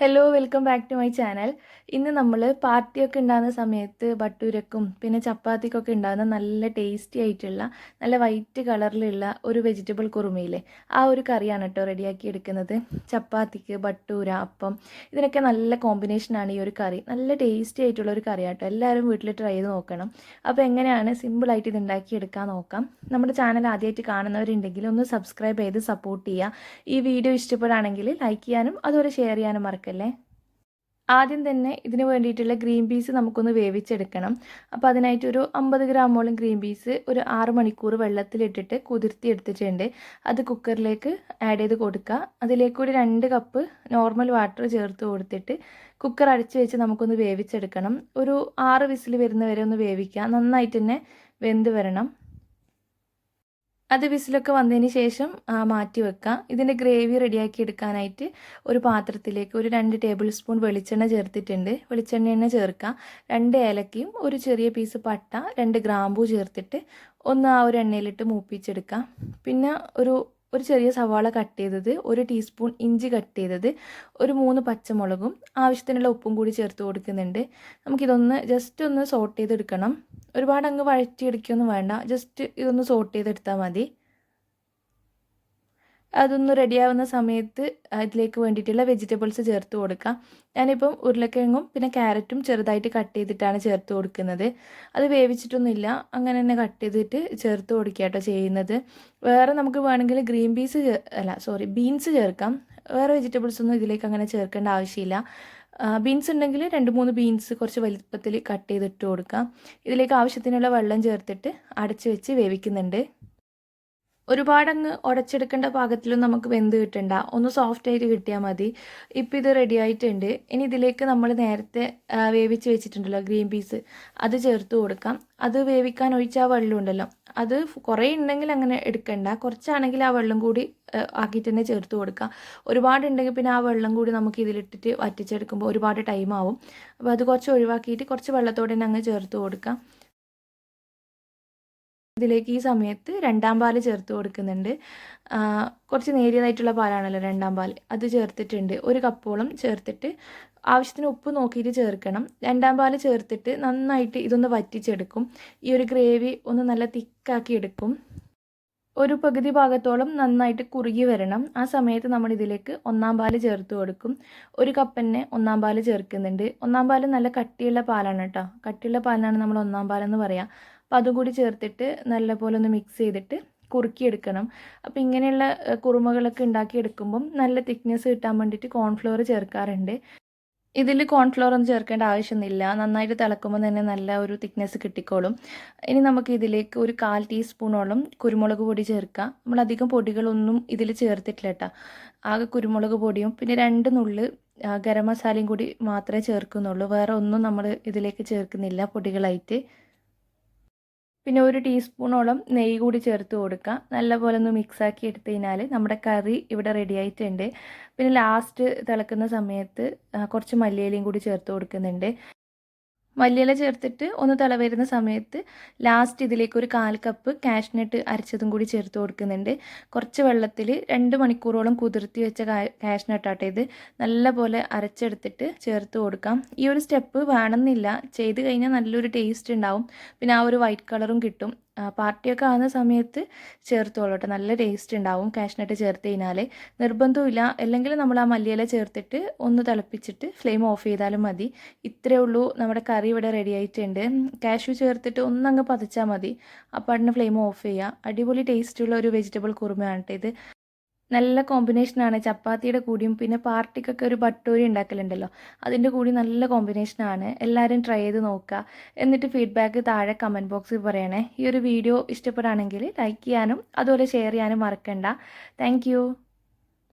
Hello welcome back to my channel. ഇന്ന് നമ്മൾ പാർട്ടിയൊക്കെ ഉണ്ടാകുന്ന സമയത്ത് ബട്ടൂരക്കും പിന്നെ ചപ്പാത്തിക്കൊക്കെ ഉണ്ടാകുന്ന നല്ല ടേസ്റ്റി ആയിട്ടുള്ള നല്ല വൈറ്റ് കളറിലുള്ള ഒരു വെജിറ്റബിൾ കുറുമയില്ലേ, ആ ഒരു കറിയാണ് കേട്ടോ റെഡിയാക്കി എടുക്കുന്നത്. ചപ്പാത്തിക്ക് ബട്ടൂര, അപ്പം ഇതിനൊക്കെ നല്ല കോമ്പിനേഷനാണ് ഈ ഒരു കറി. നല്ല ടേസ്റ്റി ആയിട്ടുള്ള ഒരു കറി കേട്ടോ. എല്ലാവരും വീട്ടിൽ ട്രൈ ചെയ്ത് നോക്കണം. അപ്പോൾ എങ്ങനെയാണ് സിമ്പിളായിട്ട് ഇത് ഉണ്ടാക്കിയെടുക്കാൻ നോക്കാം. നമ്മുടെ ചാനൽ ആദ്യമായിട്ട് കാണുന്നവരുണ്ടെങ്കിൽ ഒന്ന് സബ്സ്ക്രൈബ് ചെയ്ത് സപ്പോർട്ട് ചെയ്യുക. ഈ വീഡിയോ ഇഷ്ടപ്പെടുകയാണെങ്കിൽ ലൈക്ക് ചെയ്യാനും അതുപോലെ ഷെയർ ചെയ്യാനും മറക്കല്ലേ. ആദ്യം തന്നെ ഇതിന് വേണ്ടിയിട്ടുള്ള ഗ്രീൻ പീസ് നമുക്കൊന്ന് വേവിച്ചെടുക്കണം. അപ്പോൾ അതിനായിട്ടൊരു 50 ഗ്രാമോളം ഗ്രീൻ പീസ് ഒരു 6 മണിക്കൂർ വെള്ളത്തിലിട്ടിട്ട് കുതിർത്തി എടുത്തിട്ടുണ്ട്. അത് കുക്കറിലേക്ക് ആഡ് ചെയ്ത് കൊടുക്കുക. അതിലേക്ക് കൂടി 2 കപ്പ് നോർമൽ വാട്ടർ ചേർത്ത് കൊടുത്തിട്ട് കുക്കർ അടച്ച് വെച്ച് നമുക്കൊന്ന് വേവിച്ചെടുക്കണം. ഒരു 6 വിസിൽ വരുന്നവരെ ഒന്ന് വേവിക്കുക. നന്നായിട്ട് തന്നെ വെന്ത് വരണം. അത് വിസിലൊക്കെ വന്നതിന് ശേഷം മാറ്റി വെക്കാം. ഇതിൻ്റെ ഗ്രേവി റെഡിയാക്കി എടുക്കാനായിട്ട് ഒരു പാത്രത്തിലേക്ക് ഒരു 2 ടേബിൾ സ്പൂൺ വെളിച്ചെണ്ണ ചേർത്തിട്ടുണ്ട്. വെളിച്ചെണ്ണ തന്നെ ചേർക്കാം. 2 ഏലക്കയും ഒരു ചെറിയ പീസ് പട്ട 2 ഗ്രാമ്പൂ ചേർത്തിട്ട് ഒന്ന് ആ ഒരു എണ്ണയിലിട്ട് മൂപ്പിച്ചെടുക്കാം. പിന്നെ ഒരു ചെറിയ സവാള കട്ട് ചെയ്തത്, 1 ടീസ്പൂൺ ഇഞ്ചി കട്ട് ചെയ്തത്, ഒരു 3 പച്ചമുളകും ആവശ്യത്തിനുള്ള ഉപ്പും കൂടി ചേർത്ത് കൊടുക്കുന്നുണ്ട്. നമുക്കിതൊന്ന് ജസ്റ്റ് ഒന്ന് സോട്ട് ചെയ്തെടുക്കണം. ഒരുപാട് അങ്ങ് വഴറ്റിയെടുക്കുകയൊന്നും വേണ്ട, ജസ്റ്റ് ഇതൊന്ന് സോട്ട് ചെയ്തെടുത്താൽ മതി. അതൊന്ന് റെഡിയാവുന്ന സമയത്ത് അതിലേക്ക് വേണ്ടിയിട്ടുള്ള വെജിറ്റബിൾസ് ചേർത്ത് കൊടുക്കാം. ഞാനിപ്പം ഉരുളക്കിഴങ്ങും പിന്നെ ക്യാരറ്റും ചെറുതായിട്ട് കട്ട് ചെയ്തിട്ടാണ് ചേർത്ത് കൊടുക്കുന്നത്. അത് വേവിച്ചിട്ടൊന്നുമില്ല, അങ്ങനെ തന്നെ കട്ട് ചെയ്തിട്ട് ചേർത്ത് കൊടുക്കുക കേട്ടോ ചെയ്യുന്നത്. വേറെ നമുക്ക് വേണമെങ്കിൽ ബീൻസ് ചേർക്കാം. വേറെ വെജിറ്റബിൾസ് ഒന്നും ഇതിലേക്ക് അങ്ങനെ ചേർക്കേണ്ട ആവശ്യമില്ല. ബീൻസ് ഉണ്ടെങ്കിൽ 2-3 ബീൻസ് കുറച്ച് വലിപ്പത്തിൽ കട്ട് ചെയ്തിട്ട് കൊടുക്കാം. ഇതിലേക്ക് ആവശ്യത്തിനുള്ള വെള്ളം ചേർത്തിട്ട് അടച്ച് വെച്ച് വേവിക്കുന്നുണ്ട്. ഒരുപാടങ്ങ് ഉടച്ചെടുക്കേണ്ട പാകത്തിലും നമുക്ക് വെന്ത് കിട്ടണ്ട, ഒന്ന് സോഫ്റ്റ് ആയിട്ട് കിട്ടിയാൽ മതി. ഇപ്പം ഇത് റെഡി ആയിട്ടുണ്ട്. ഇനി ഇതിലേക്ക് നമ്മൾ നേരത്തെ വേവിച്ച് വെച്ചിട്ടുണ്ടല്ലോ ഗ്രീൻ പീസ്, അത് ചേർത്ത് കൊടുക്കാം. അത് വേവിക്കാൻ ഒഴിച്ച ആ വെള്ളം ഉണ്ടല്ലോ, അത് കുറേ ഉണ്ടെങ്കിൽ അങ്ങനെ എടുക്കണ്ട, കുറച്ചാണെങ്കിൽ ആ വെള്ളം കൂടി ആക്കിയിട്ട് തന്നെ ചേർത്ത് കൊടുക്കാം. ഒരുപാടുണ്ടെങ്കിൽ പിന്നെ ആ വെള്ളം കൂടി നമുക്ക് ഇതിലിട്ടിട്ട് വറ്റിച്ചെടുക്കുമ്പോൾ ഒരുപാട് ടൈം ആവും. അപ്പോൾ അത് കുറച്ച് ഒഴിവാക്കിയിട്ട് കുറച്ച് വെള്ളത്തോടെ തന്നെ അങ്ങ് ചേർത്ത് കൊടുക്കാം. ഇതിലേക്ക് ഈ സമയത്ത് 2ാം പാൽ ചേർത്ത് കൊടുക്കുന്നുണ്ട്. കുറച്ച് നേരിയതായിട്ടുള്ള പാലാണല്ലോ 2ാം പാൽ, അത് ചേർത്തിട്ടുണ്ട്. 1 കപ്പോളം ചേർത്തിട്ട് ആവശ്യത്തിന് ഉപ്പ് നോക്കിയിട്ട് ചേർക്കണം. 2ാം പാൽ ചേർത്തിട്ട് നന്നായിട്ട് ഇതൊന്ന് വറ്റിച്ചെടുക്കും. ഈ ഒരു ഗ്രേവി ഒന്ന് നല്ല തിക്കാക്കി എടുക്കും. ഒരു പകുതി ഭാഗത്തോളം നന്നായിട്ട് കുറുകി വരണം. ആ സമയത്ത് നമ്മൾ ഇതിലേക്ക് 1ാം പാൽ ചേർത്ത് കൊടുക്കും. 1 കപ്പ് തന്നെ 1ാം പാൽ ചേർക്കുന്നുണ്ട്. 1ാം പാൽ നല്ല കട്ടിയുള്ള പാലാണ് കേട്ടോ. കട്ടിയുള്ള പാലിനാണ് നമ്മൾ 1ാം പാലെന്ന് പറയാം. അപ്പോൾ അതും കൂടി ചേർത്തിട്ട് നല്ലപോലെ ഒന്ന് മിക്സ് ചെയ്തിട്ട് കുറുക്കിയെടുക്കണം. അപ്പോൾ ഇങ്ങനെയുള്ള കുറുമകളൊക്കെ ഉണ്ടാക്കിയെടുക്കുമ്പം നല്ല തിക്നെസ് കിട്ടാൻ വേണ്ടിയിട്ട് കോൺഫ്ലവർ ചേർക്കാറുണ്ട്. ഇതിൽ കോൺഫ്ലവർ ഒന്നും ചേർക്കേണ്ട ആവശ്യമൊന്നുമില്ല. നന്നായിട്ട് തിളക്കുമ്പോൾ തന്നെ നല്ല ഒരു തിക്നെസ് കിട്ടിക്കോളും. ഇനി നമുക്ക് ഇതിലേക്ക് ഒരു 1/4 ടീസ്പൂണോളം കുരുമുളക് പൊടി ചേർക്കാം. നമ്മളധികം പൊടികളൊന്നും ഇതിൽ ചേർത്തിട്ടില്ല കേട്ടോ. ആകെ കുരുമുളക് പൊടിയും പിന്നെ 2 നുള്ള് ഗരം മസാലയും കൂടി മാത്രമേ ചേർക്കുന്നുള്ളൂ. വേറെ ഒന്നും നമ്മൾ ഇതിലേക്ക് ചേർക്കുന്നില്ല പൊടികളായിട്ട്. പിന്നെ 1 ടീസ്പൂണോളം നെയ്യ് കൂടി ചേർത്ത് കൊടുക്കുക. നല്ലപോലെ ഒന്ന് മിക്സാക്കി എടുത്തു കഴിഞ്ഞാൽ നമ്മുടെ കറി ഇവിടെ റെഡി ആയിട്ടുണ്ട്. പിന്നെ ലാസ്റ്റ് തിളക്കുന്ന സമയത്ത് കുറച്ച് മല്ലിയിലയും കൂടി ചേർത്ത് കൊടുക്കുന്നുണ്ട്. മല്ലിയില ചേർത്തിട്ട് ഒന്ന് തിള വരുന്ന സമയത്ത് ലാസ്റ്റ് ഇതിലേക്ക് ഒരു 1/4 കപ്പ് കാഷ്നട്ട് അരച്ചതും കൂടി ചേർത്ത് കൊടുക്കുന്നുണ്ട്. കുറച്ച് വെള്ളത്തിൽ 2 മണിക്കൂറോളം കുതിർത്തി വെച്ച കാഷ്നട്ടാട്ടെ ഇത് നല്ലപോലെ അരച്ചെടുത്തിട്ട് ചേർത്ത് കൊടുക്കാം. ഈ ഒരു സ്റ്റെപ്പ് വേണമെന്നില്ല, ചെയ്ത് കഴിഞ്ഞാൽ നല്ലൊരു ടേസ്റ്റ് ഉണ്ടാവും. പിന്നെ ആ ഒരു വൈറ്റ് കളറും കിട്ടും. പാർട്ടിയൊക്കെ ആകുന്ന സമയത്ത് ചേർത്തോളൂ കേട്ടോ, നല്ല ടേസ്റ്റ് ഉണ്ടാവും കാഷ്നട്ട് ചേർത്ത് കഴിഞ്ഞാൽ. നിർബന്ധമില്ല, അല്ലെങ്കിൽ നമ്മൾ ആ മല്ലിയില ചേർത്തിട്ട് ഒന്ന് തിളപ്പിച്ചിട്ട് ഫ്ലെയിം ഓഫ് ചെയ്താലും മതി. ഇത്രയേ ഉള്ളൂ, നമ്മുടെ കറി ഇവിടെ റെഡി ആയിട്ടുണ്ട്. കാഷ്യൂ ചേർത്തിട്ട് ഒന്നങ്ങ് പതച്ചാൽ മതി, അപ്പോൾ അതിന് ഫ്ലെയിം ഓഫ് ചെയ്യുക. അടിപൊളി ടേസ്റ്റുള്ള ഒരു വെജിറ്റബിൾ കുറുമയാണ് കേട്ടോ ഇത്. നല്ല കോമ്പിനേഷനാണ് ചപ്പാത്തിയുടെ കൂടിയും. പിന്നെ പാർട്ടിക്കൊക്കെ ഒരു ബട്ടൂരി ഉണ്ടാക്കലുണ്ടല്ലോ, അതിൻ്റെ കൂടി നല്ല കോമ്പിനേഷനാണ്. എല്ലാവരും ട്രൈ ചെയ്ത് നോക്കുക. എന്നിട്ട് ഫീഡ്ബാക്ക് താഴെ കമൻറ്റ് ബോക്സിൽ പറയണേ. ഈ ഒരു വീഡിയോ ഇഷ്ടപ്പെടുകയാണെങ്കിൽ ലൈക്ക് ചെയ്യാനും അതുപോലെ ഷെയർ ചെയ്യാനും മറക്കണ്ട. താങ്ക്